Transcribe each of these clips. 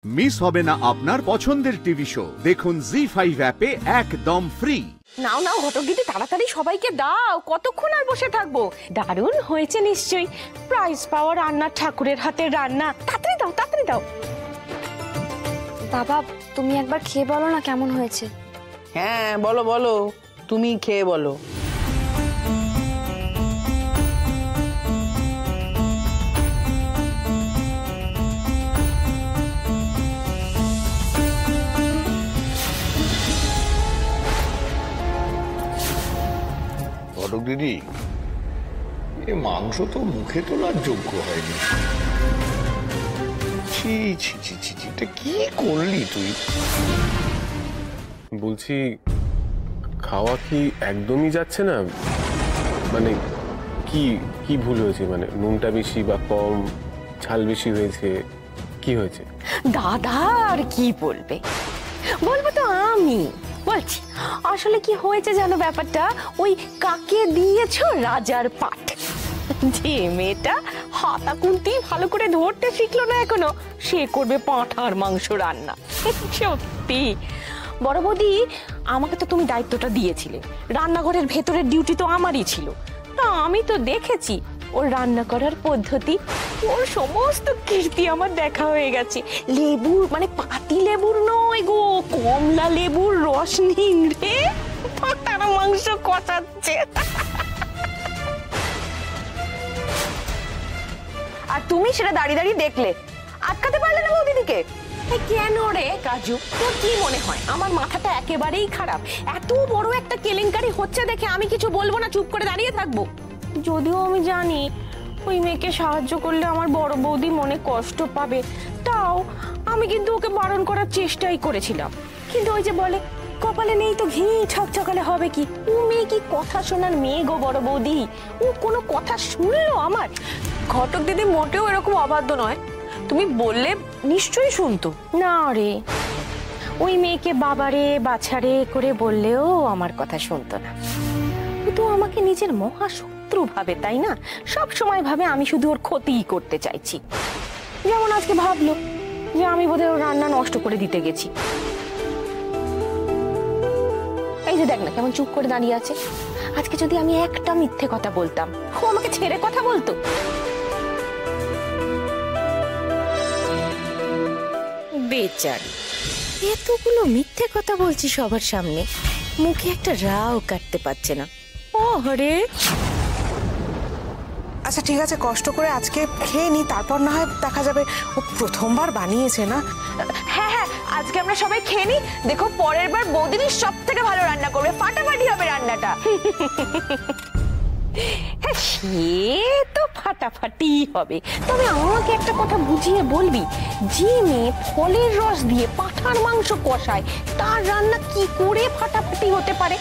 Miss হবে না আপনার পছন্দের টিভি শো। দেখুন জি5 অ্যাপে একদম ফ্রি। নাও নাও ঘটক দিদি, তাড়াতাড়ি সবাইকে দাও, কতক্ষণ আর বসে থাকবো। দারুণ হয়েছে নিশ্চয়ই, প্রাইজ পাওয়া রান্না, ঠাকুরের হাতের রান্না। তাড়াতাড়ি দাও, তাড়াতাড়ি দাও। বাবা, তুমি একবার খেয়ে বলো না কেমন হয়েছে। হ্যাঁ বলো বলো, তুমি খেয়ে বলো। ঘটক দিদি, এ মাংস তো মুখে তোলার যোগ্য হয়নি। ছি ছি ছি ছি, এটা কি করলি তুই? বলছি, খাওয়া কি একদমই যাচ্ছে না? মানে কি কি ভুল হয়েছে? মানে নুনটা বেশি বা কম, ঝাল বেশি হয়েছে, কি হয়েছে? দাদা আর কি বলবে, বলবো তো আমি বলছি। আসলে কি হয়েছে জানো ব্যাপারটা? ওই কাকে দিয়েছো রাজার পাট, যে মেয়েটা হাতা খুন্তি ভালো করে ধরতে শিখলো না এখনো, সে করবে পাঁঠার মাংস রান্না। সত্যি বড় বৌদি, আমাকে তো তুমি দায়িত্বটা দিয়েছিলে, রান্নাঘরের ভেতরের ডিউটি তো আমারই ছিল। তা আমি তো দেখেছি ওর রান্না করার পদ্ধতি, ওর সমস্ত কীর্তি আমার দেখা হয়ে গেছে। লেবুর মানে পাতি লেবুর নয় গো, কমলা লেবুর রস নিংড়ে পাঁঠার মাংস কষাচ্ছে। আর তুমি সেটা দাঁড়িয়ে দাঁড়িয়ে দেখলে, আটকাতে পারলে না বৌদিদিকে? কেন রে কাজু, তোর কি মনে হয় আমার মাথাটা একেবারেই খারাপ? এত বড় একটা কেলেঙ্কারি হচ্ছে দেখে আমি কিছু বলবো না, চুপ করে দাঁড়িয়ে থাকবো? যদিও আমি জানি ওই মেয়েকে সাহায্য করলে আমার বড় বৌদি মনে কষ্ট পাবে, তাও আমি কিন্তু ওকে বারণ করার চেষ্টাই করেছিলাম। কিন্তু ওই যে বলে, কপালে নেই তো ঘি, ছকছকালে হবে কি? ও মেয়ে কি কথা শোনার মেয়ে গো বড় বৌদি, ও কোনো কথা শুনলো আমার? ঘটক দিদি মোটেও এরকম অবাধ্য নয়, তুমি বললে নিশ্চয়ই শুনতো। না রে, ওই মেয়েকে বাবারে বাছারে করে বললেও আমার কথা শুনতো না। ও তো আমাকে নিজের মহাশত্রু ভাবে, তাই না? সব সময় ভাবে আমি শুধু ওর ক্ষতিই করতে চাইছি। যেমন আজকে ভাবলো যে আমি বোধহয় ওর রান্না নষ্ট করে দিতে গেছি। এই যে দেখ না কেমন চুপ করে দাঁড়িয়ে আছে। আজকে যদি আমি একটা মিথ্যে কথা বলতাম, ও আমাকে ছেড়ে কথা বলতো? বেচারি, এতগুলো মিথ্যে কথা বলছি সবার সামনে, মুখে একটা রাও কাটতে পারছে না। ও হরে, আচ্ছা ঠিক আছে, কষ্ট করে আজকে খেয়ে নি, তারপর না হয় দেখা যাবে। ও প্রথমবার বানিয়েছে না। হ্যাঁ হ্যাঁ, আজকে আমরা সবাই খেয়ে নি, দেখো পরের বার বৌদিনি সব থেকে ভালো রান্না করবে, ফাটাফাটি হবে রান্নাটা। হ্যাঁ সে তো ফাটাফাটি হবে, তবে আমাকে একটা কথা বুঝিয়ে বলবি, যে মেয়ে ফলের রস দিয়ে পাঁঠার মাংস কষায়, তার রান্না কি করে ফাটাফাটি হতে পারে?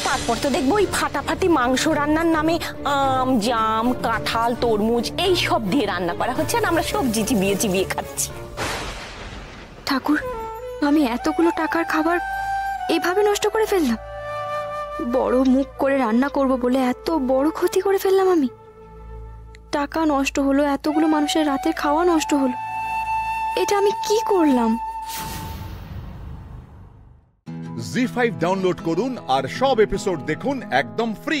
তারপর তো দেখবো ওই ফাটাফাটি মাংস রান্নার নামে আম, জাম, কাঁঠাল, তরমুজ এই সব দিয়ে রান্না করা হচ্ছে, আর আমরা সবজি চিবিয়ে চিবিয়ে খাচ্ছি। ঠাকুর, আমি এতগুলো টাকার খাবার এভাবে নষ্ট করে ফেললাম। বড় মুখ করে রান্না করব বলে এত বড় ক্ষতি করে ফেললাম আমি। টাকা নষ্ট হলো, এতগুলো মানুষের রাতের খাওয়া নষ্ট হলো, এটা আমি কি করলাম? জি5 ডাউনলোড করুন আর সব এপিসোড দেখুন একদম ফ্রি।